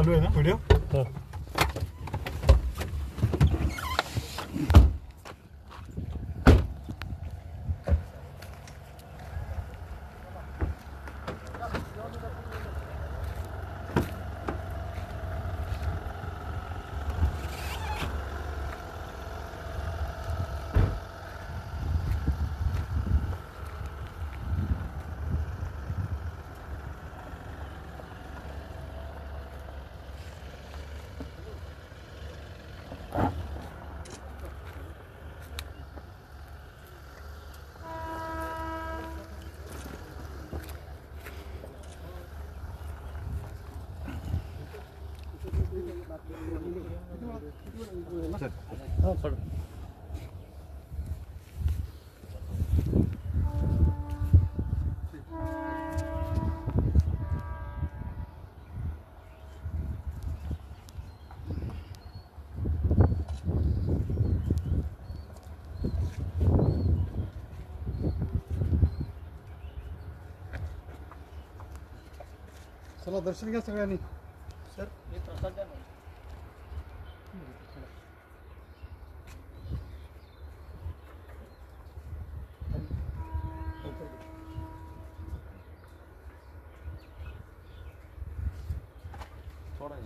चालू आहे ना व्हिडिओ? हो. चला दर्शन घ्या सगळ्यांनी. सर हे प्रसाद द्या ना. थोडा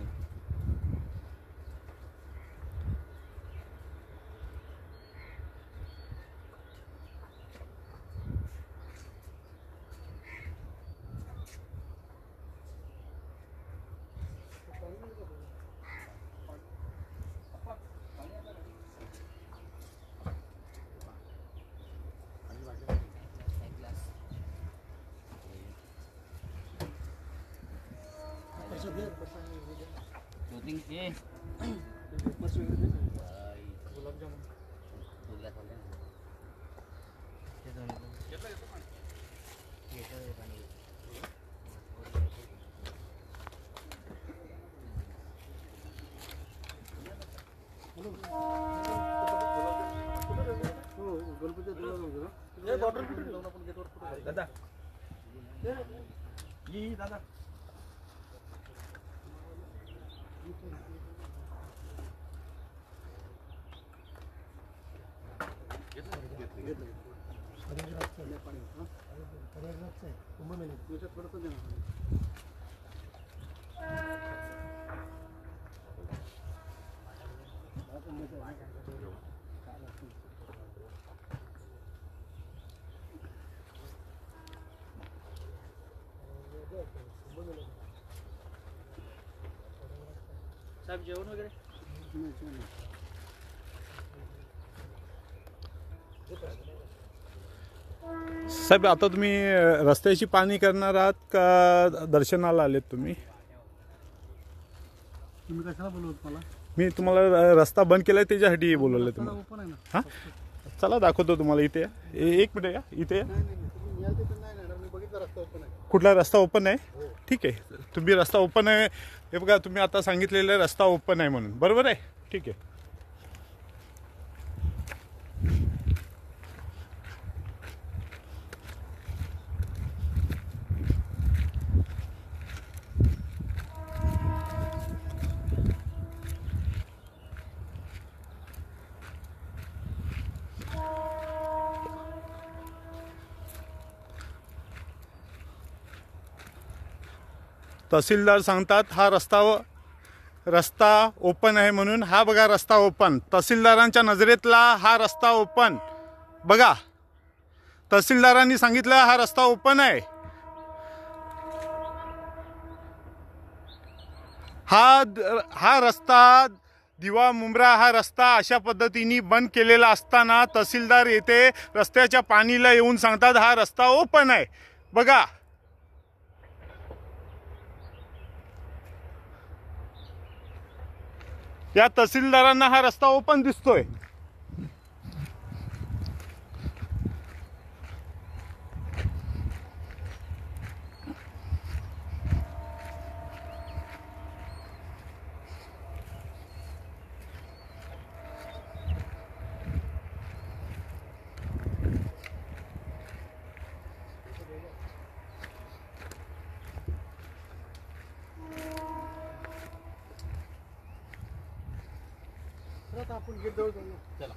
दादा ये दादा साहेब जेवण वगैरे साहेब आता तुम्ही रस्त्याची पाहणी करणार आहात का दर्शनाला आलेत तुम्ही? तुम्ही कशाला बोलवत मला? मी तुम्हाला रस्ता बंद केलाय त्याच्यासाठी बोलवलं तुम्हाला. ओपन आहे ना. हां चला दाखवतो तुम्हाला. इथे एक मिनिट या. इथे या. नाही तुम्ही याल तिथे नाही ना. मी बघितला रस्ता ओपन आहे. कुठला रस्ता ओपन आहे? ठीक आहे. तुम्ही रस्ता ओपन आहे हे बघा. तुम्ही आता सांगितलेलं रस्ता ओपन आहे म्हणून बरोबर आहे. ठीक आहे. तहसीलदार सांगतात हा रस्ता ओपन आहे म्हणून. हा बघा रस्ता ओपन. तहसीलदारांच्या नजरेतला हा रस्ता ओपन बघा. तहसीलदारांनी सांगितलं हा रस्ता ओपन आहे. हा रस्ता दिवा मुंब्रा हा रस्ता अशा पद्धतीने बंद केलेला असताना तहसीलदार येथे रस्त्याच्या पाणीला येऊन सांगतात हा रस्ता ओपन आहे. बघा या तहसीलदारांना हा रस्ता ओपन दिसतोय. आपण गेट जवळ जाऊ ना. चला.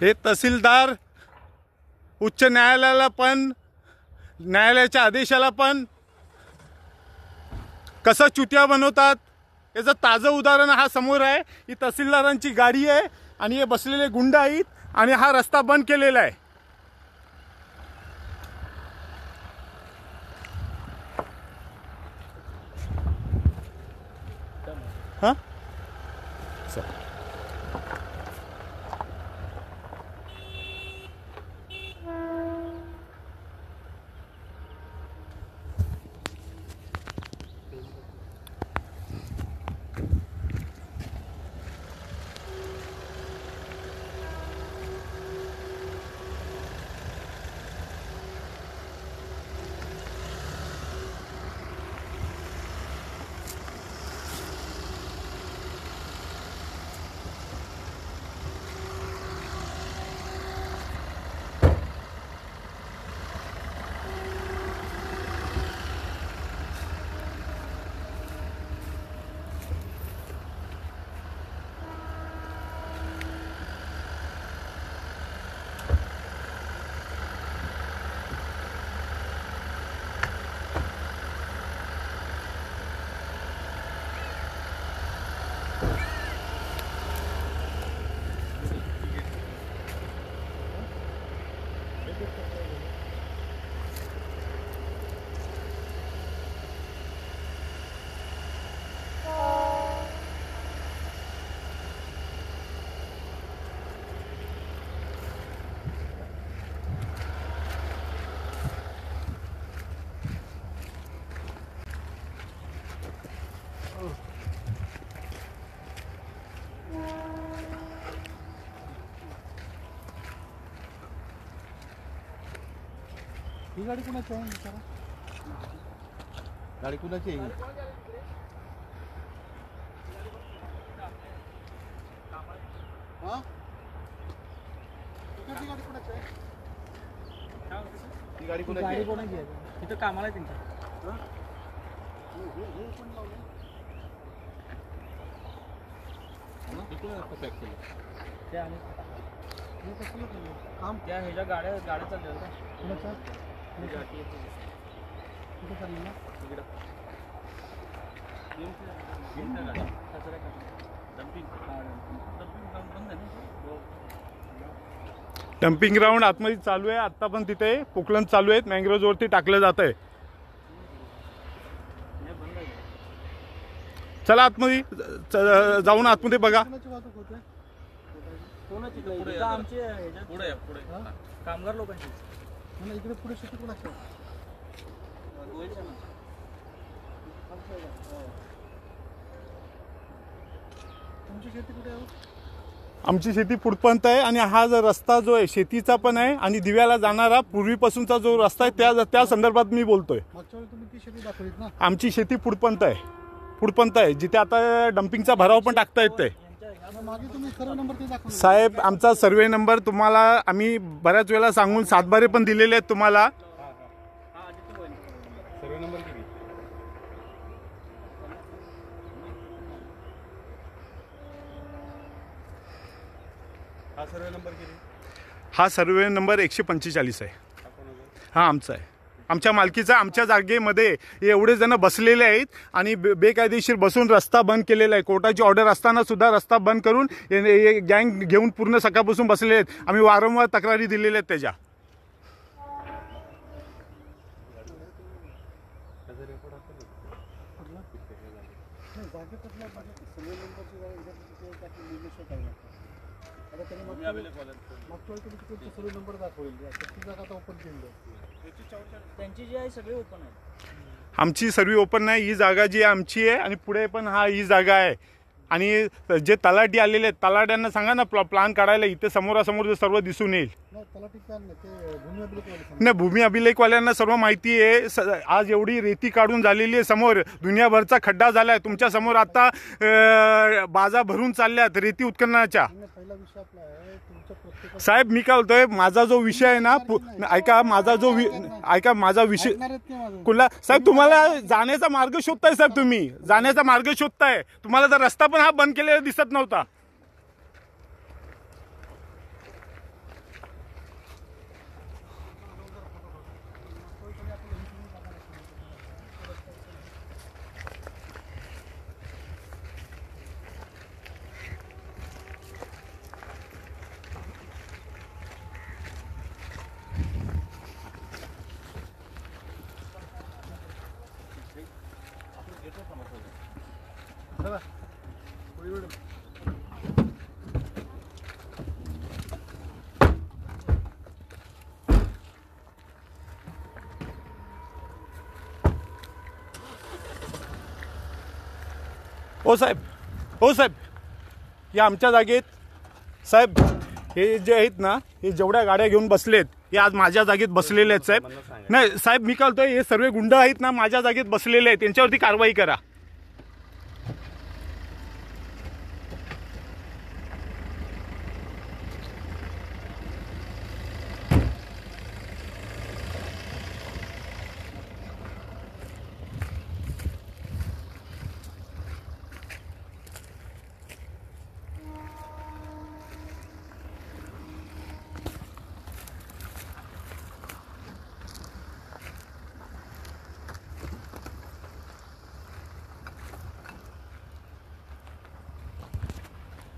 हे तहसीलदार उच्च न्यायालयाला पण न्यायालयाच्या आदेशाला पण कसं चुत्या बनवतात याचं ताजं उदाहरण हा समोर आहे. ही तहसीलदारांची गाडी आहे आणि हे बसलेले गुंड आहेत आणि हा रस्ता बंद केलेला आहे. हां ही गाडी कुणाची आहे विचारा. गाडी कुणाची आहे? हा इकडची गाडी कुणाची आहे? ती गाडी कुणाची गाडी आहे? कोणाची आहे? इथं कामाला आहे त्यांच्या. हा? हे पण लावलं. ती कुणाला पॅक केली? ते आणि हे कसलं केलं? काम त्या ह्याच्या गाड्या चालल्या होत्या. कुणाचं? ही गाडी आहे. कुठं चाललेलं? इकडं. घेऊन त्या गाड्या. कचरा काढा. डम्पिंग. हा, डम्पिंग काम बंद आहे ना? हो. डम्पिंग ग्राउंड आतमध्ये चालू आहे. आत्ता पण तिथे पोकलन चालू आहेत. मँग्रोजवरती टाकलं जात आहे. हे बंद आहे. चला आतमध्ये जाऊन आतमध्ये बघा. कुणाची वाहतूक होते? कोणाची पुढे पुढे या. आमचे ह्याच्यात पुढे या, पुढे. हा? कामगार लोकांची. मला इकडे पुढे शेती कुणाची आहे? गोयलच्या ना. तुमची शेती कुठे आहे? आमची शेती पुढपर्यंत आहे आणि हा जो रस्ता जो आहे शेतीचा पण आहे आणि दिव्याला जाणारा पूर्वीपासूनचा जो रस्ता आहे त्या संदर्भात मी बोलतोय. मागच्या वेळी तुम्ही ती शेती दाखवलीत ना. आमची शेती पुढपर्यंत आहे जिथे आता डम्पिंगचा भराव पण टाकता येतोय. आता मागे तुम्ही सर्व नंबर ते दाखवले. साहेब आमचा सर्वे नंबर तुम्हाला आम्ही बऱ्याच वेळा सांगून सातबारे पण दिलेले आहेत तुम्हाला. हा, आदित्य गोयल. सर्वे नंबर किती? हा सर्वे नंबर किती? हा सर्वे नंबर 145 आहे. हा कोणाचा? हा आमचा आहे. आमच्या मालकीचा. आमच्या जागेमध्ये एवढे जण बसलेले आहेत आणि बेकायदेशीर बसून रस्ता बंद केलेला आहे. कोर्टाची ऑर्डर असताना सुद्धा रस्ता बंद करून गँग घेऊन पूर्ण सकाळपासून बसलेले आहेत. आम्ही वारंवार तक्रारी दिलेल्या आहेत त्याच्या. त्याचा रेकॉर्ड असेल ना? कुठला? नाही, जागेतला सर्व नंबरची जागा इकडे तिथे टाकून निर्देश करायला लागतात. आता त्यांनी भूमी मागच्या अभिलेखवाल्यांचं. मागच्या वेळी तुम्ही तिकडचे सर्व नंबर दाखवले ती जागा आता ओपन केली आहे. त्यांची जी आहे सगळी ओपन आहे. आमची सर्व ओपन नाही, ही जागा जी आहे आमची आहे आणि पुढे पण ही जागा आहे. आणि जे तलाठी आलेले आहेत तलाट्यांना सांगा ना प्लान काढायला, इथे समोरासमोर सर्व दिसून येईल. नाही तलाठी काय नाही ते भूमी अभिलेखवाले नाही भूमी अभिलेखवाल्यांना सर्व माहिती आहे. आज एवढी रेती काढून झालेली आहे, समोर दुनियाभरचा खड्डा झाला आहे. तुमच्या समोर आता बाजा भरून चालल्यात रेती उत्खननाच्या. पहिला विषय आपला आहे तुमच्या प्रत्येक साहेब मी काय बोलतोय, माझा जो विषय आहे ना ऐका, माझा जो माझा विषय ऐकणार आहेत नाही माझं. कुठला साहेब, तुम्हाला जाण्याचा मार्ग शोधताय साहेब, तुम्ही जाण्याचा मार्ग शोधताय. तुम्हाला तर रस्ता पण हा बंद केलेला दिसत नव्हता. चला. पुढे वेळ. हो साहेब, हो साहेब, या आमच्या जागेत साहेब हे जे आहेत ना, हे जेवढ्या गाड्या घेऊन बसलेत हे आज माझ्या जागेत बसलेले आहेत साहेब. नाही साहेब मी काय बोलतोय, हे सर्व गुंड आहेत ना माझ्या जागेत बसलेले आहेत, त्यांच्यावरती कारवाई करा.